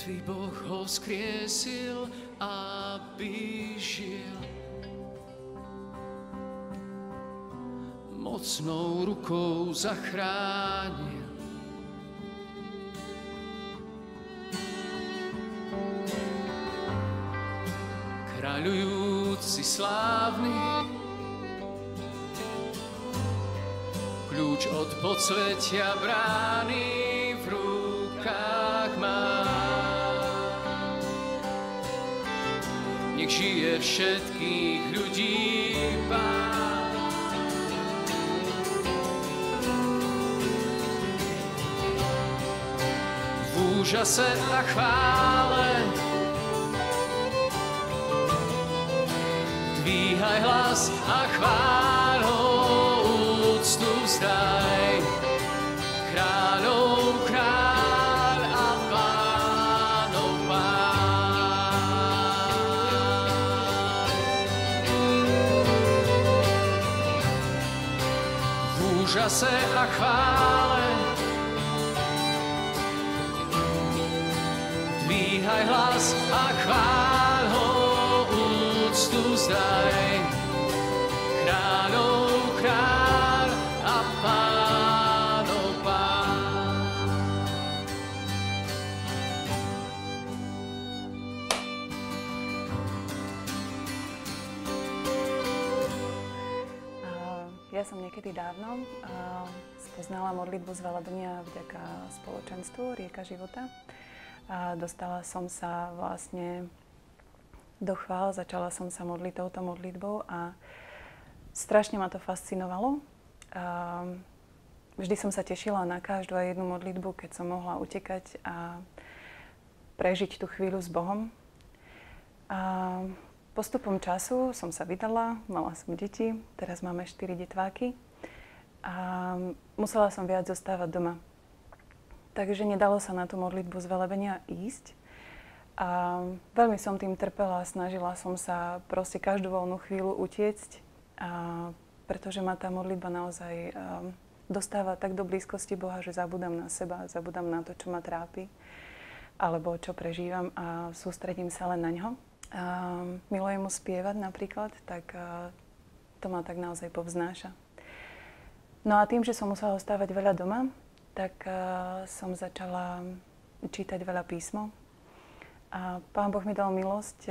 Mŕtvý Boh ho vzkriesil, aby žil. Mocnou rukou zachránil. Kráľujúci slávny, kľúč od podsvetia brány v rukách má. Nech žije všetkých ľudí Pán. V úžase a chvále dvíhaj hlas a chváľou úctu vzdaj. Kráľov kráľ a pánov pán. V úžase a chvále dvíhaj hlas a chváľou úctu vzdaj. Kráľov kráľ a pánov pán. Ja som niekedy dávno spoznala modlitbu zvelebenia vďaka spoločenstvu Rieka života. Dostala som sa vlastne do chvál, začala som sa modliť touto modlitbou a strašne ma to fascinovalo. Vždy som sa tešila na každú a jednu modlitbu, keď som mohla utekať a prežiť tú chvíľu s Bohom. Postupom času som sa vydala, mala som deti, teraz máme 4 detváky a musela som viac zostávať doma. Takže nedalo sa na tú modlitbu zvelebenia ísť. A veľmi som tým trpela, snažila som sa proste každú voľnú chvíľu utiecť, pretože ma tá modlitba naozaj dostáva tak do blízkosti Boha, že zabudám na seba, zabudám na to, čo ma trápi, alebo čo prežívam a sústredím sa len na ňo. Milujem mu spievať napríklad, tak to ma tak naozaj povznáša. No a tým, že som musela ostávať veľa doma, tak som začala čítať veľa písmo. A Pán Boh mi dal milosť,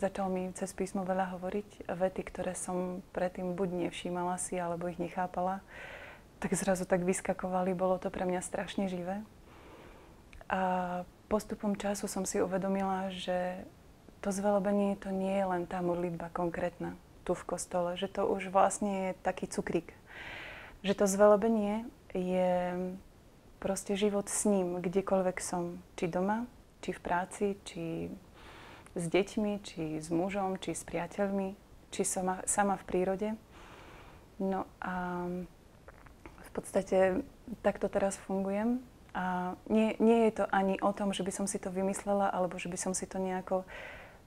začal mi cez písmo veľa hovoriť, vety, ktoré som predtým buď nevšímala si, alebo ich nechápala, tak zrazu tak vyskakovali, bolo to pre mňa strašne živé. A postupom času som si uvedomila, že to zvelebenie to nie je len tá modlitba konkrétna tu v kostole, že to už vlastne je taký cukrík. Že to zvelebenie je proste život s ním, kdekoľvek som, či doma, či v práci, či s deťmi, či s mužom, či s priateľmi, či sama v prírode. No a v podstate takto teraz fungujem. A nie je to ani o tom, že by som si to vymyslela, alebo že by som si to nejako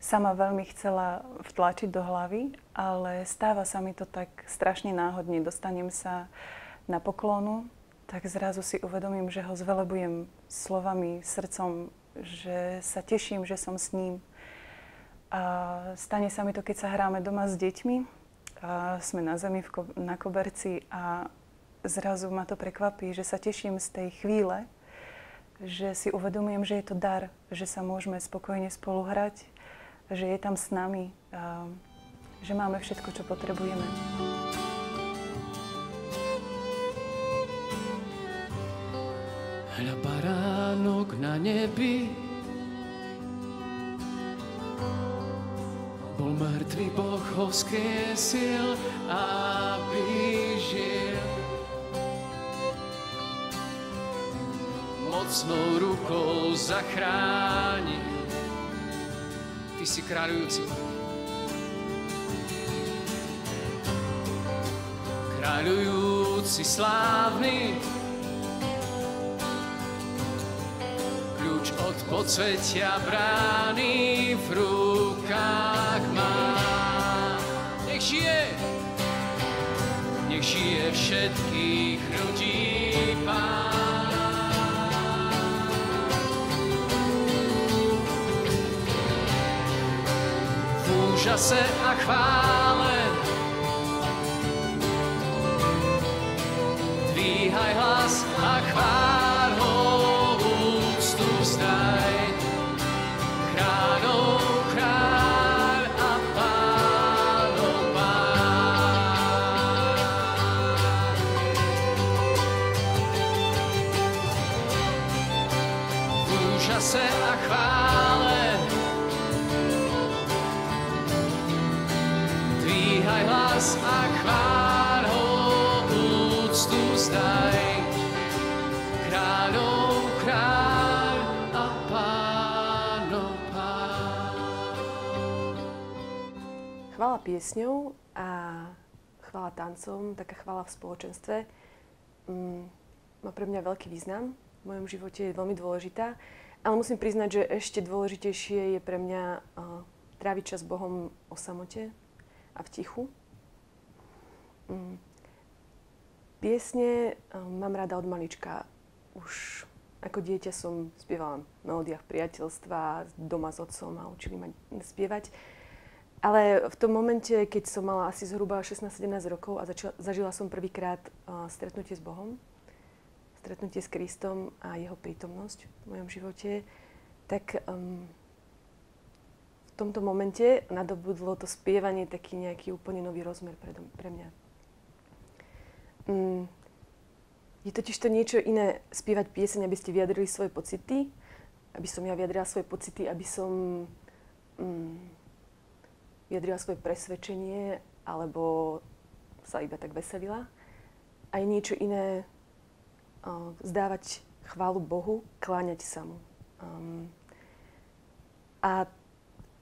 sama veľmi chcela vtlačiť do hlavy, ale stáva sa mi to tak strašne náhodne. Dostanem sa na poklonu, tak zrazu si uvedomím, že ho zvelebujem slovami, srdcom, že sa teším, že som s ním. A stane sa mi to, keď sa hráme doma s deťmi. A sme na zemi na koberci a zrazu ma to prekvapí, že sa teším z tej chvíle, že si uvedomujem, že je to dar, že sa môžeme spokojne spolu hrať, že je tam s nami, že máme všetko, čo potrebujeme. Hľa baránok na nebi, bol mŕtvý Boh ho vzkriesil, aby žil. Mocnou rukou zachránil. Ty si kráľujúci. Kráľujúci slávny, kľúč od podsvetia brány v rukách má. Nech žije všetkých ľudí Pán. úžase a chvále. Dvíhaj hlas a chvál ho, úctu vzdaj. Kráľov kráľ a pánov pán. V úžase a chvále dvíhaj hlas a chvál ho, úctu vzdaj. Kráľov kráľ a pánov pán. Chvála piesňou a chvála tancom, taká chvála v spoločenstve, má pre mňa veľký význam. V mojom živote je veľmi dôležitá, ale musím priznať, že ešte dôležitejšie je pre mňa tráviť čas s Bohom o samote a v tichu. Piesne mám rada od malička. Už ako dieťa som spievala v melódiách priateľstva, doma s otcom a učili ma spievať. Ale v tom momente, keď som mala asi zhruba 16-17 rokov a zažila som prvýkrát stretnutie s Bohom, stretnutie s Kristom a jeho prítomnosť v mojom živote, tak v tomto momente nadobudlo to spievanie taký nejaký úplne nový rozmer pre mňa. Je totiž to niečo iné spievať pieseň, aby ste vyjadrili svoje pocity, aby som ja vyjadrila svoje pocity, aby som vyjadrila svoje presvedčenie alebo sa iba tak veselila. A je niečo iné vzdávať chválu Bohu, kláňať sa mu. A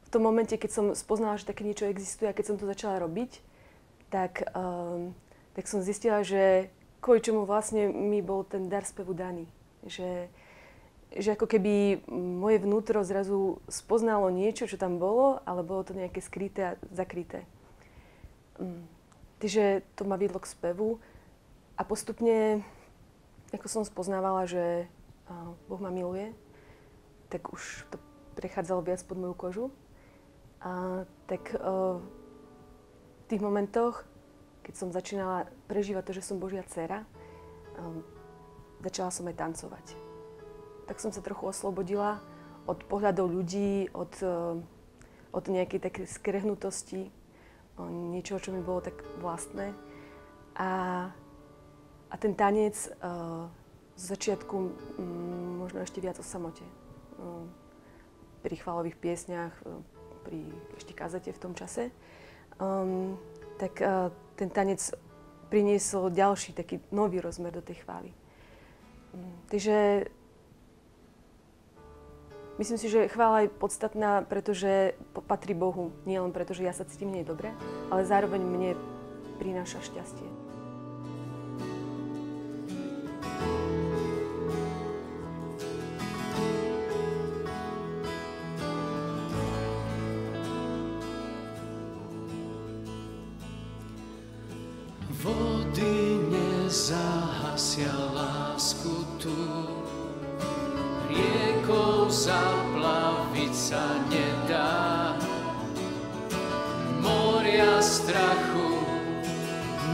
v tom momente, keď som spoznala, že také niečo existuje a keď som to začala robiť, tak som zistila, že kvôli čomu vlastne mi bol ten dar spevu daný. Že ako keby moje vnútro zrazu spoznalo niečo, čo tam bolo, ale bolo to nejaké skryté a zakryté. Takže to ma viedlo k spevu a postupne, ako som spoznávala, že Boh ma miluje, tak už to prechádzalo viac pod moju kožu. A tak v tých momentoch, keď som začínala prežívať to, že som Božia dcéra, začala som aj tancovať. Tak som sa trochu oslobodila od pohľadov ľudí, od nejakej takej skrehnutosti, niečoho, čo mi bolo tak vlastné. A ten tanec z začiatku možno ešte viac o samote. Pri chválových piesňach, pri ešte kazete v tom čase. Tak ten tanec priniesol ďalší taký nový rozmer do tej chvály. Takže myslím si, že chvála je podstatná, pretože patrí Bohu. Nie len preto, že ja sa cítim v nej dobre, ale zároveň mne prináša šťastie. Vody nezahasia lásku tú, riekou zaplaviť sa nedá. Moria strachu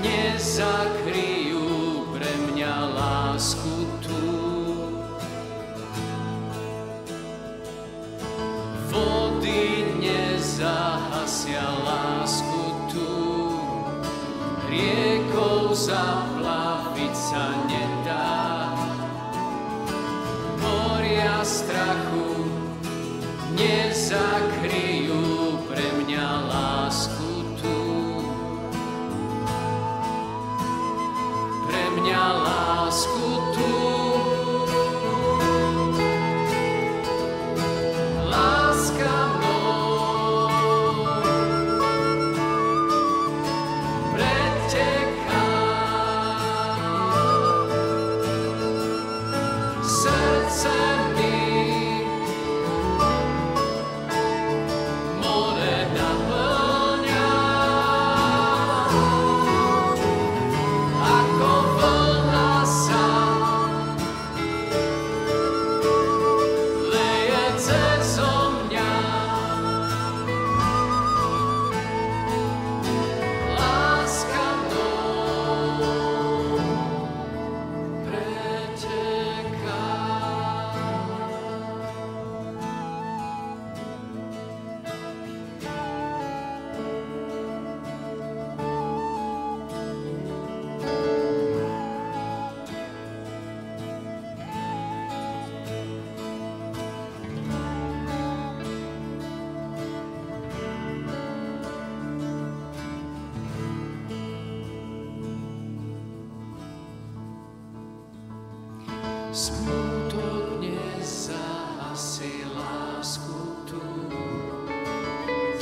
nezakryjú pre mňa lásku tú. Vody nezahasia lásku tú, riekou zaplaviť sa nedá. Moria strachu nezakryjú pre mňa lásku tú. Pre mňa lásku tú. Láska mnou preteká.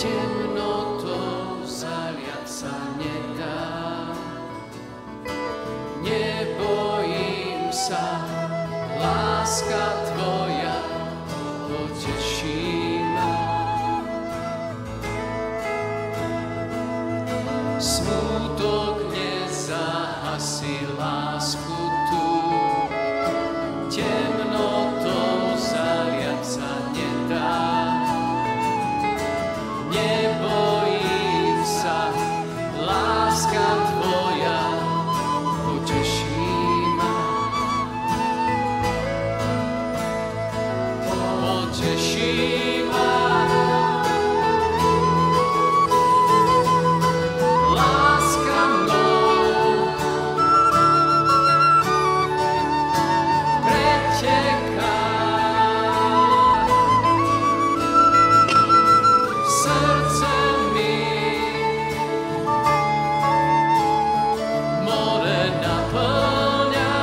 temnotou zaliať sa nedá. Nebojím sa, láska tvoja poteší ma. Smútok nezahasí lásku tú, temnotou zaliať sa nedá. Nebojím sa, láska tvoja poteší ma. Poteší ma. Láska mnou preteká. Srdce mi more naplňa.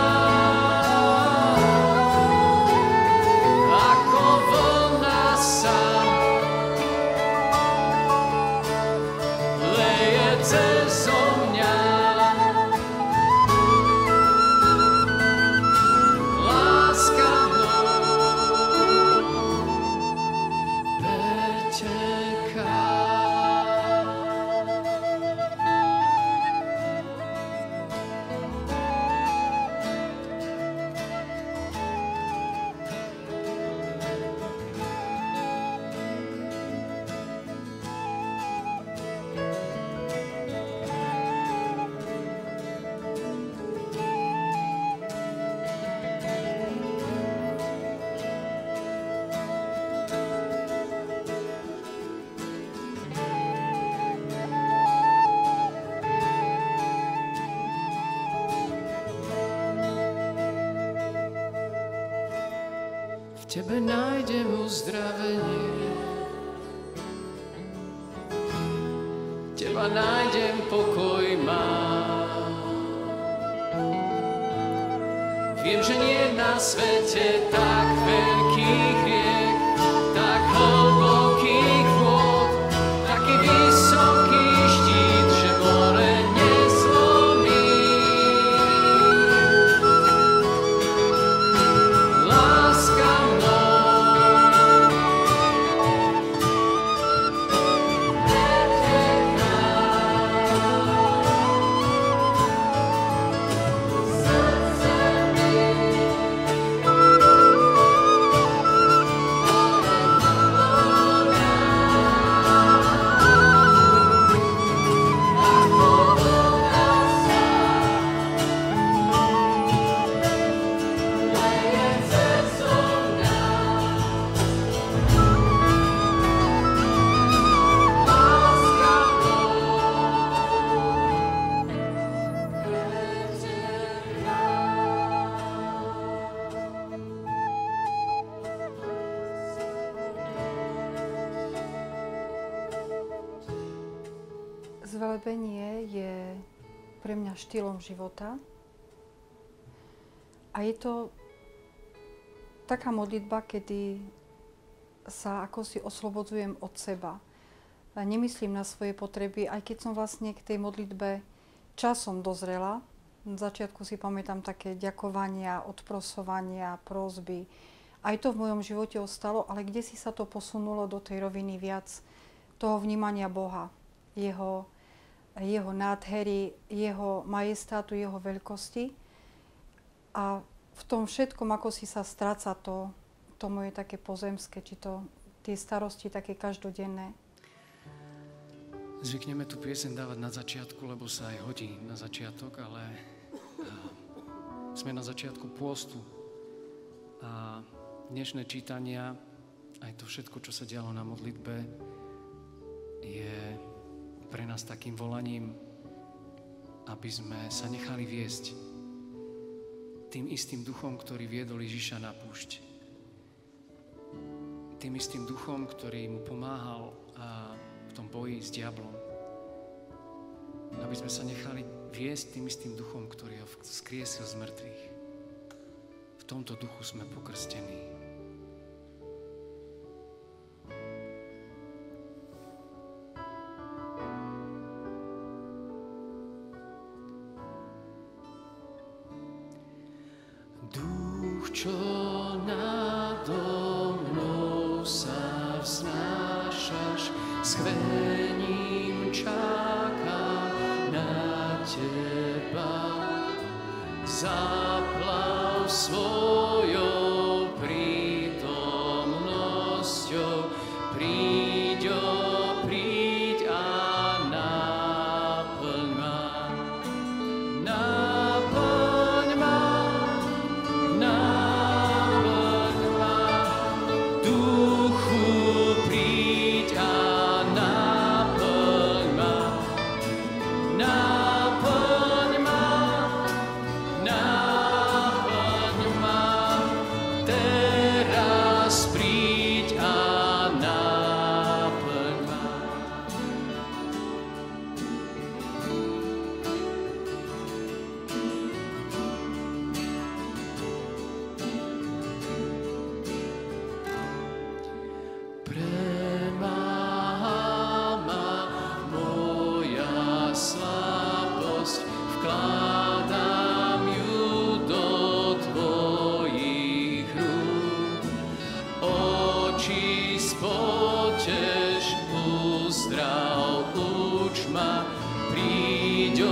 Ako vlna sa leje cezo mňa. Láska mnou preteká. V tebe nájdem uzdravenie, teba nájdem pokoj mám. Viem, že nie je na svete tak veľkých riek, tak hlbokých vôd, taký vysoký štít, že more nezlomí. Láska Zvelebenie je pre mňa štýlom života a je to taká modlitba, kedy sa ako si oslobodzujem od seba. A nemyslím na svoje potreby, aj keď som vlastne k tej modlitbe časom dozrela. Na začiatku si pamätám také ďakovania, odprosovania, prosby. Aj to v mojom živote ostalo, ale kde si sa to posunulo do tej roviny viac toho vnímania Boha, jeho nádhery, jeho majestátu, jeho veľkosti. A v tom všetkom, ako si sa stráca to moje také pozemské, či to tie starosti také každodenné. Zvykneme tú pieseň dávať na začiatku, lebo sa aj hodí na začiatok, ale sme na začiatku pôstu. A dnešné čítania, aj to všetko, čo sa dialo na modlitbe, je pre nás takým volaním, aby sme sa nechali viesť tým istým duchom, ktorý viedol Ježiša na púšť. Tým istým duchom, ktorý mu pomáhal v tom boji s diablom. Aby sme sa nechali viesť tým istým duchom, ktorý ho vzkriesil z mŕtvych. V tomto duchu sme pokrstení. čo nado mnou sa vznášaš, s chvením čakám na teba. Zaplav svojou prítomnosťou, príď a náplň ma. Náplň ma, Duchu, príď a náplň ma. Náplň ma, teraz príď a náplň ma. Premáha ma moja slabosť, vkladám ju do tvojich rúk. Oči spotež, uzdrav, uč ma, príď